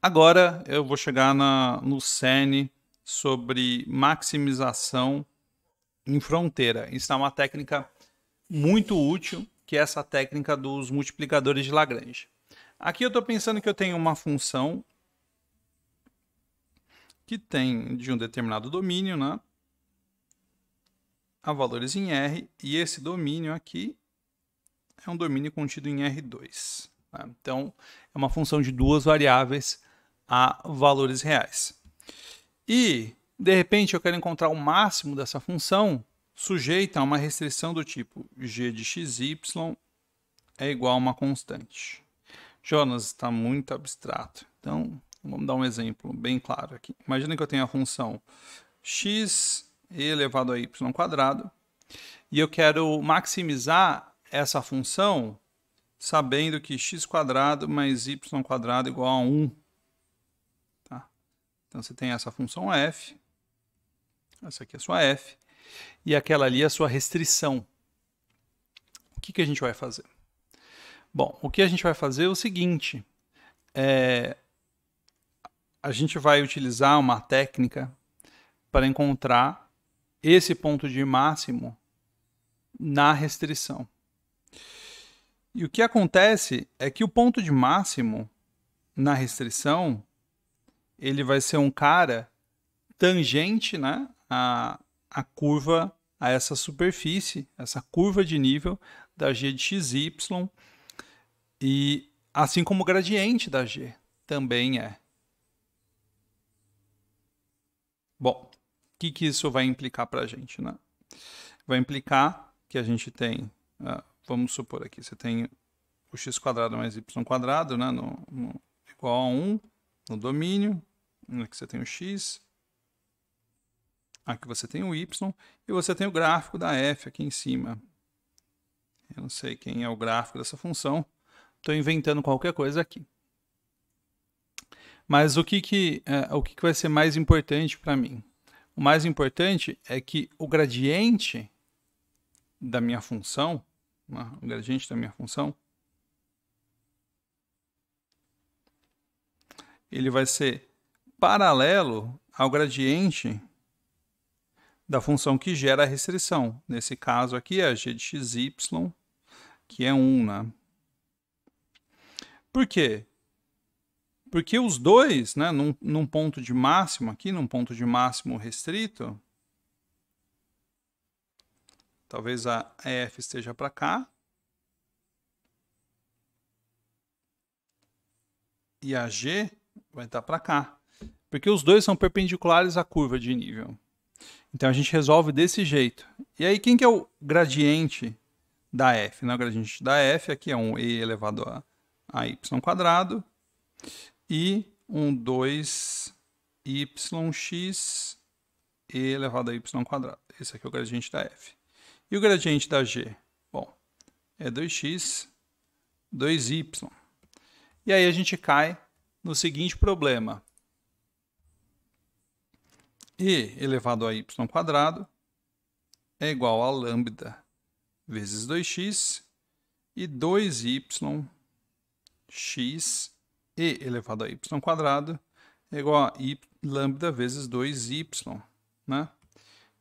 Agora eu vou chegar no cerne sobre maximização em fronteira. Isso é uma técnica muito útil, que é essa técnica dos multiplicadores de Lagrange. Aqui eu estou pensando que eu tenho uma função que tem de um determinado domínio, né, a valores em R, e esse domínio aqui é um domínio contido em R2. Né? Então, é uma função de duas variáveis a valores reais. E, de repente, eu quero encontrar o máximo dessa função sujeita a uma restrição do tipo g de xy é igual a uma constante. Jonas, está muito abstrato. Então, vamos dar um exemplo bem claro aqui. Imagina que eu tenho a função x elevado a y quadrado e eu quero maximizar essa função sabendo que x quadrado mais y quadrado igual a 1. Tá? Então, você tem essa função f, essa aqui é a sua f, e aquela ali é a sua restrição. O que a gente vai fazer? Bom, o que a gente vai fazer é o seguinte, a gente vai utilizar uma técnica para encontrar esse ponto de máximo na restrição. E o que acontece é que o ponto de máximo na restrição, ele vai ser um cara tangente, né, a curva, a essa superfície, essa curva de nível da g de xy, e assim como o gradiente da g também é. Bom, o que isso vai implicar para a gente? Né? Vai implicar que a gente tem, vamos supor aqui, você tem o x quadrado mais y quadrado, né, igual a 1 no domínio, aqui você tem o x, aqui você tem o y, e você tem o gráfico da f aqui em cima. Eu não sei quem é o gráfico dessa função, estou inventando qualquer coisa aqui. Mas o que vai ser mais importante para mim? O mais importante é que o gradiente da minha função, ele vai ser paralelo ao gradiente da função que gera a restrição. Nesse caso aqui é a g de xy, que é 1, né? Por quê? Porque os dois, né, num ponto de máximo aqui, num ponto de máximo restrito, talvez a f esteja para cá, e a g vai estar para cá, porque os dois são perpendiculares à curva de nível. Então a gente resolve desse jeito. E aí quem que é o gradiente da f? O gradiente da f aqui é um e elevado a y quadrado e um 2yx e elevado a y quadrado. Esse aqui é o gradiente da f. E o gradiente da g? Bom, é 2x, 2y. E aí a gente cai no seguinte problema. E elevado a y quadrado é igual a lambda vezes 2x e 2yx e elevado a y quadrado é igual a lambda vezes 2y. Né?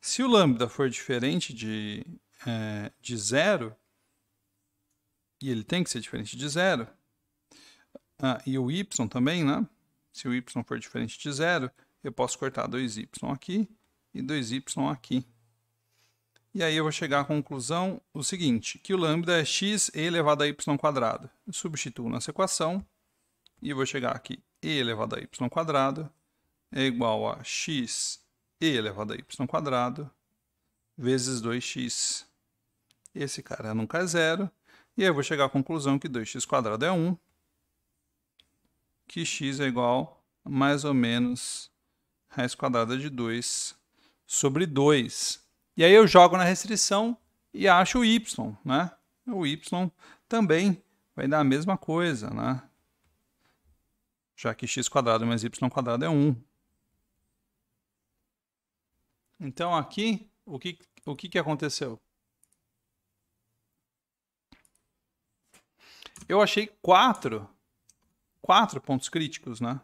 Se o lambda for diferente de zero, e ele tem que ser diferente de zero, e o y também, né? Se o y for diferente de zero, eu posso cortar 2y aqui e 2y aqui. E aí eu vou chegar à conclusão o seguinte, que o lambda é x e elevado a y quadrado. Eu substituo nessa equação e vou chegar aqui, e elevado a y quadrado é igual a x e elevado a y quadrado vezes 2x. Esse cara nunca é zero. E aí eu vou chegar à conclusão que 2x quadrado é 1, que x é igual a mais ou menos raiz quadrada de 2 sobre 2. E aí eu jogo na restrição e acho o y, né? O y também vai dar a mesma coisa, né? Já que x quadrado mais y quadrado é 1. Então aqui, o que aconteceu? Eu achei quatro pontos críticos, né?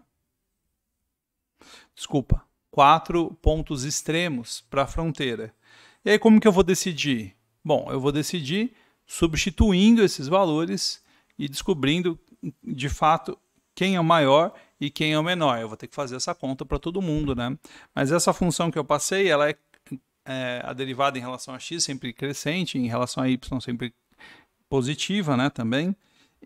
Desculpa, 4 pontos extremos para a fronteira. E aí como que eu vou decidir? Bom, eu vou decidir substituindo esses valores e descobrindo, de fato, quem é o maior e quem é o menor. Eu vou ter que fazer essa conta para todo mundo, né? Mas essa função que eu passei, ela é a derivada em relação a x sempre crescente, em relação a y sempre positiva, né, também.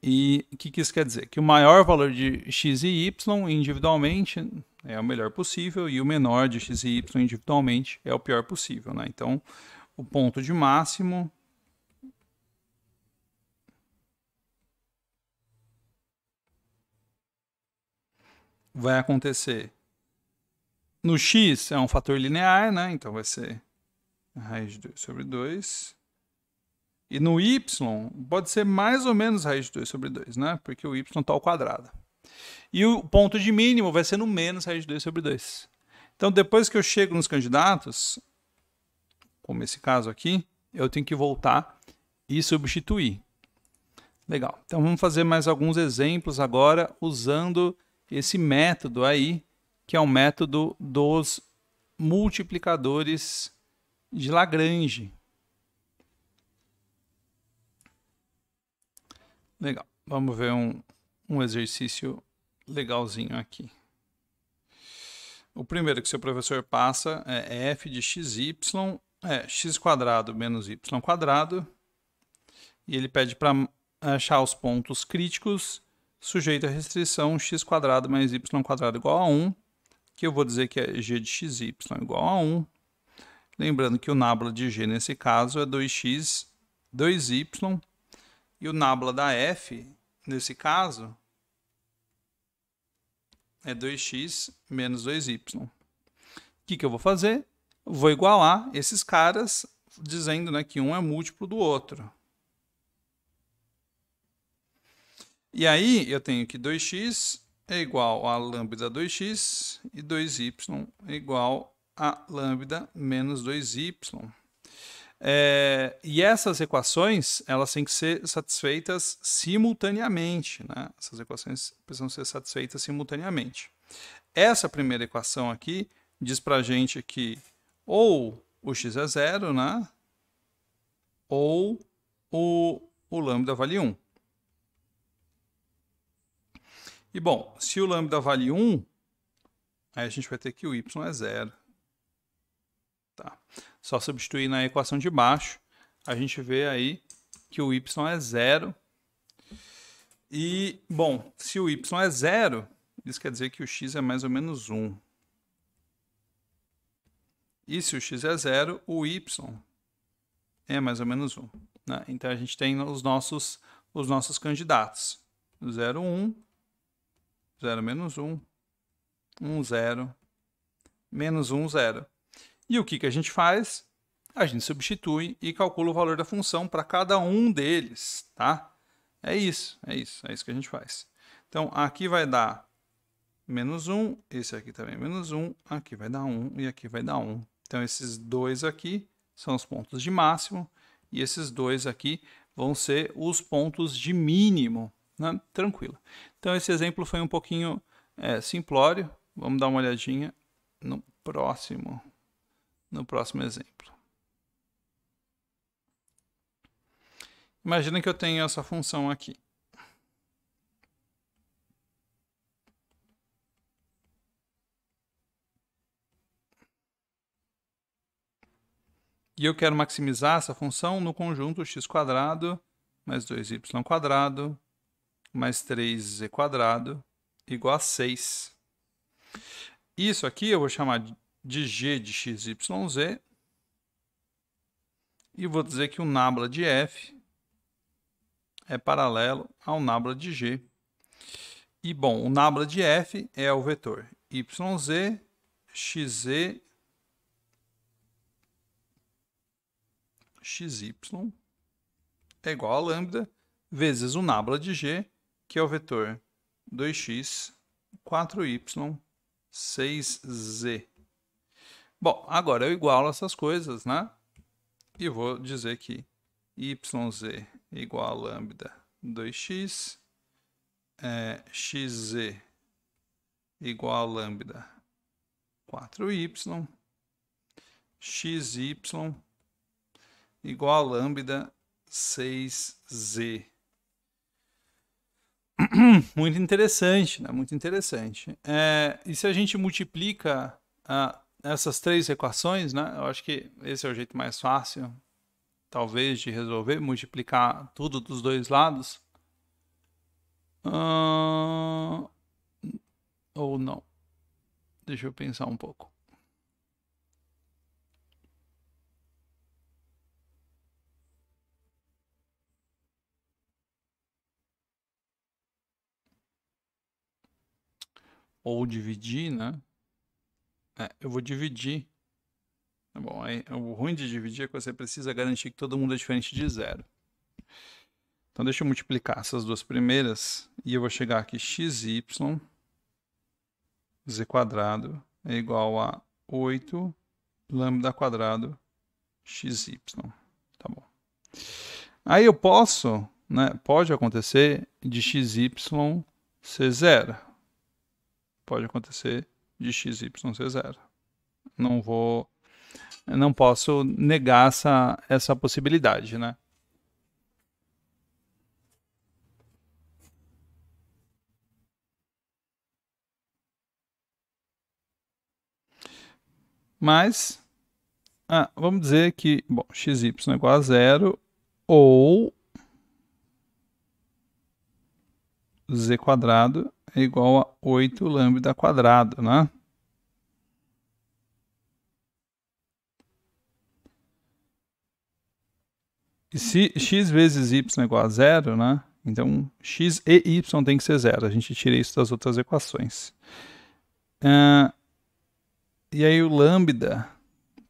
E o que isso quer dizer? Que o maior valor de x e y individualmente é o melhor possível e o menor de x e y individualmente é o pior possível, né? Então, o ponto de máximo vai acontecer no x, é um fator linear, né? Então vai ser a raiz de 2 sobre 2. E no y, pode ser mais ou menos raiz de 2 sobre 2, né? Porque o y está ao quadrado. E o ponto de mínimo vai ser no menos raiz de 2 sobre 2. Então, depois que eu chego nos candidatos, como esse caso aqui, eu tenho que voltar e substituir. Legal. Então, vamos fazer mais alguns exemplos agora usando esse método aí, que é o método dos multiplicadores de Lagrange. Legal. Vamos ver um exercício legalzinho aqui. O primeiro que seu professor passa é f de xy, x quadrado menos y quadrado, e ele pede para achar os pontos críticos sujeito à restrição x quadrado mais y quadrado igual a 1, que eu vou dizer que é g de xy igual a 1. Lembrando que o nábula de g nesse caso é 2x, 2y, e o nábula da f, nesse caso, é 2x menos 2y. O que eu vou fazer? Vou igualar esses caras, dizendo, né, que um é múltiplo do outro. E aí, eu tenho que 2x é igual a lambda 2x e 2y é igual a lambda menos 2y. E essas equações, elas têm que ser satisfeitas simultaneamente, né? Essas equações precisam ser satisfeitas simultaneamente. Essa primeira equação aqui diz para a gente que ou o x é zero, né? Ou o lambda vale 1. E bom, se o lambda vale 1, aí a gente vai ter que o y é zero. Tá. Só substituir na equação de baixo, a gente vê aí que o y é zero. E, bom, se o y é zero, isso quer dizer que o x é mais ou menos 1. E se o x é zero, o y é mais ou menos 1. Né? Então, a gente tem os nossos candidatos. 0, 1, 0, menos 1, 1, 0, menos 1, 0. E o que a gente faz? A gente substitui e calcula o valor da função para cada um deles, tá? É isso que a gente faz. Então, aqui vai dar menos 1, esse aqui também é menos 1, aqui vai dar 1 e aqui vai dar 1. Então, esses dois aqui são os pontos de máximo e esses dois aqui vão ser os pontos de mínimo, né? Tranquilo. Então, esse exemplo foi um pouquinho simplório. Vamos dar uma olhadinha no próximo exemplo. Imagina que eu tenho essa função aqui. E eu quero maximizar essa função no conjunto x² mais 2y² mais 3z² igual a 6. Isso aqui eu vou chamar de g de xyz e vou dizer que o nábula de f é paralelo ao nábula de g. E, bom, o nábula de f é o vetor yz, xz, xy é igual a lambda vezes o nábula de g, que é o vetor 2x, 4y, 6z. Bom, agora eu igualo essas coisas, né? E vou dizer que yz é igual a lambda 2x, xz igual a lambda 4y, xy igual a lambda 6z. Muito interessante, né? Muito interessante. E se a gente multiplica essas três equações, né? Eu acho que esse é o jeito mais fácil, talvez, de resolver, multiplicar tudo dos dois lados. Ou não. Deixa eu pensar um pouco. Ou dividir, né? Eu vou dividir. Tá bom, o ruim de dividir é que você precisa garantir que todo mundo é diferente de zero. Então, deixa eu multiplicar essas duas primeiras e eu vou chegar aqui xy, z quadrado é igual a 8 lambda quadrado xy. Tá bom. Aí eu posso, né, pode acontecer de xy ser zero. Pode acontecer de xy ser zero. Não posso negar essa possibilidade, né? Mas, vamos dizer que, bom, xy é igual a zero ou z quadrado é igual a 8 lambda quadrado, né? E se x vezes y é igual a zero, né? Então, x e y tem que ser zero. A gente tira isso das outras equações. E aí o lambda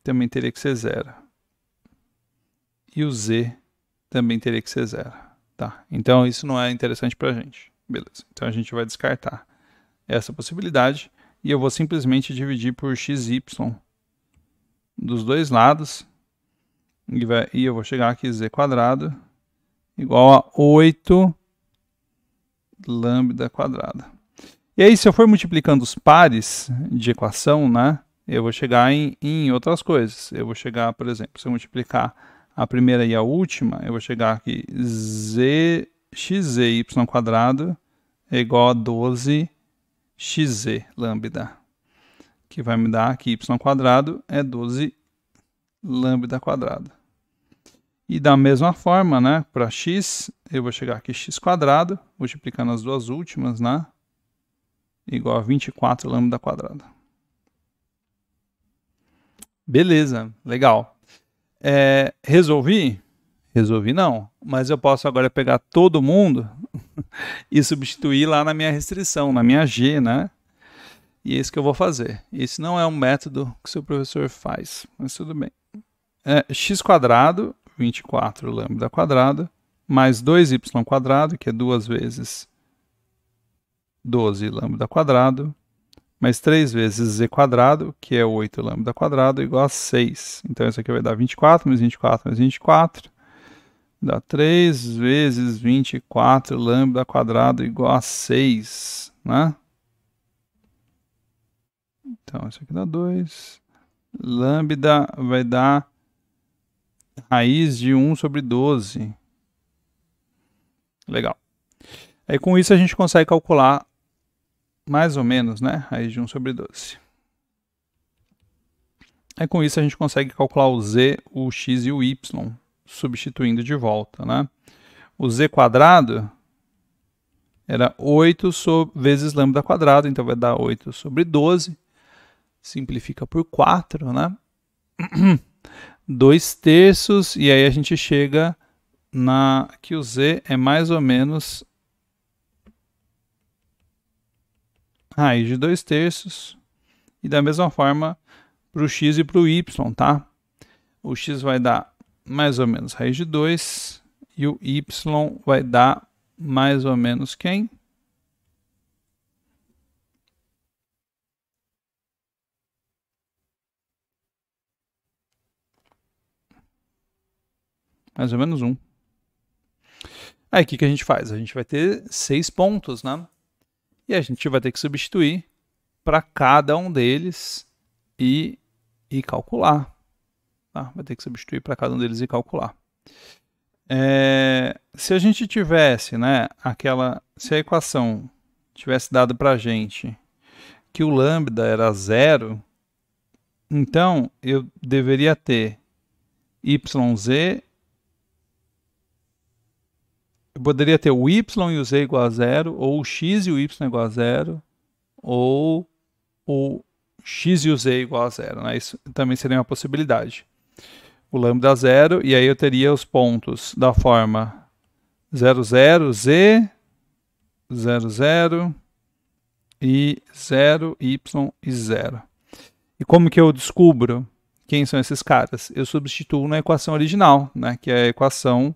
também teria que ser zero. E o z também teria que ser zero. Tá? Então, isso não é interessante para a gente. Beleza. Então, a gente vai descartar essa possibilidade. E eu vou simplesmente dividir por xy dos dois lados. E eu vou chegar aqui z quadrado igual a 8 lambda quadrada. E aí, se eu for multiplicando os pares de equação, né, eu vou chegar em outras coisas. Eu vou chegar, por exemplo, se eu multiplicar a primeira e a última, eu vou chegar aqui xy quadrado é igual a 12 xz lambda, que vai me dar que y quadrado é 12 lambda quadrado. E da mesma forma, né, para x, eu vou chegar aqui x quadrado, multiplicando as duas últimas, né, igual a 24 lambda quadrada. Beleza, legal. Resolvi? Resolvi não, mas eu posso agora pegar todo mundo e substituir lá na minha restrição, na minha g, né? E é isso que eu vou fazer. Esse não é um método que o seu professor faz, mas tudo bem. X quadrado, 24 lambda quadrado, mais 2y quadrado, que é 2 vezes 12 lambda quadrado, mais 3 vezes z quadrado, que é 8 lambda quadrado, igual a 6. Então, isso aqui vai dar 24 mais 24 mais 24. Dá 3 vezes 24 lambda quadrado igual a 6, né? Então, isso aqui dá 2. Lambda vai dar raiz de 1 sobre 12. Legal. Aí, com isso, a gente consegue calcular mais ou menos, né? Raiz de 1 sobre 12. Aí, com isso, a gente consegue calcular o z, o x e o y, substituindo de volta, né? O z quadrado era 8 vezes lambda quadrado, então vai dar 8 sobre 12. Simplifica por 4, né? 2 terços, e aí a gente chega que o z é mais ou menos raiz de 2 terços. E da mesma forma para o x e para o y, tá? O x vai dar mais ou menos raiz de 2 e o y vai dar mais ou menos quem? Mais ou menos 1. Aí o que a gente faz? A gente vai ter 6 pontos, né? E a gente vai ter que substituir para cada um deles e calcular. Tá? Vai ter que substituir para cada um deles e calcular. Se a gente tivesse, né, se a equação tivesse dado para a gente que o lambda era 0, então eu deveria ter yz, eu poderia ter o y e o z igual a 0, ou o x e o y igual a 0, ou o x e o z igual a 0. Né? Isso também seria uma possibilidade. O lambda 0, e aí eu teria os pontos da forma 0, 0, z, 0, 0 e 0, y e 0. E como que eu descubro quem são esses caras? Eu substituo na equação original, né, que é a equação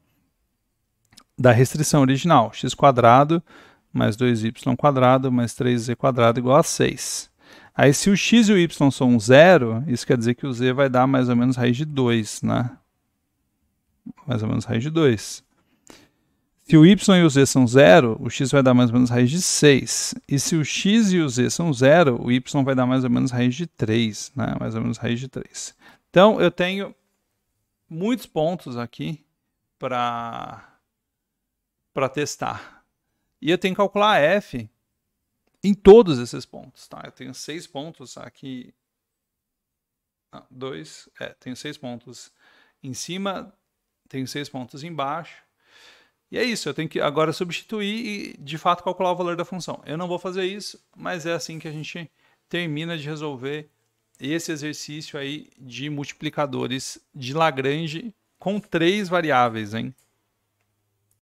da restrição original. X² mais 2y² mais 3z² igual a 6. Aí, se o x e o y são 0, isso quer dizer que o z vai dar mais ou menos raiz de 2, né? Mais ou menos raiz de 2. Se o y e o z são 0, o x vai dar mais ou menos raiz de 6. E se o x e o z são 0, o y vai dar mais ou menos raiz de 3, né? Mais ou menos raiz de 3. Então, eu tenho muitos pontos aqui para testar. E eu tenho que calcular f em todos esses pontos, tá? Eu tenho 6 pontos aqui. Tenho 6 pontos em cima, tenho 6 pontos embaixo. E é isso, eu tenho que agora substituir e, de fato, calcular o valor da função. Eu não vou fazer isso, mas é assim que a gente termina de resolver esse exercício aí de multiplicadores de Lagrange com 3 variáveis, hein?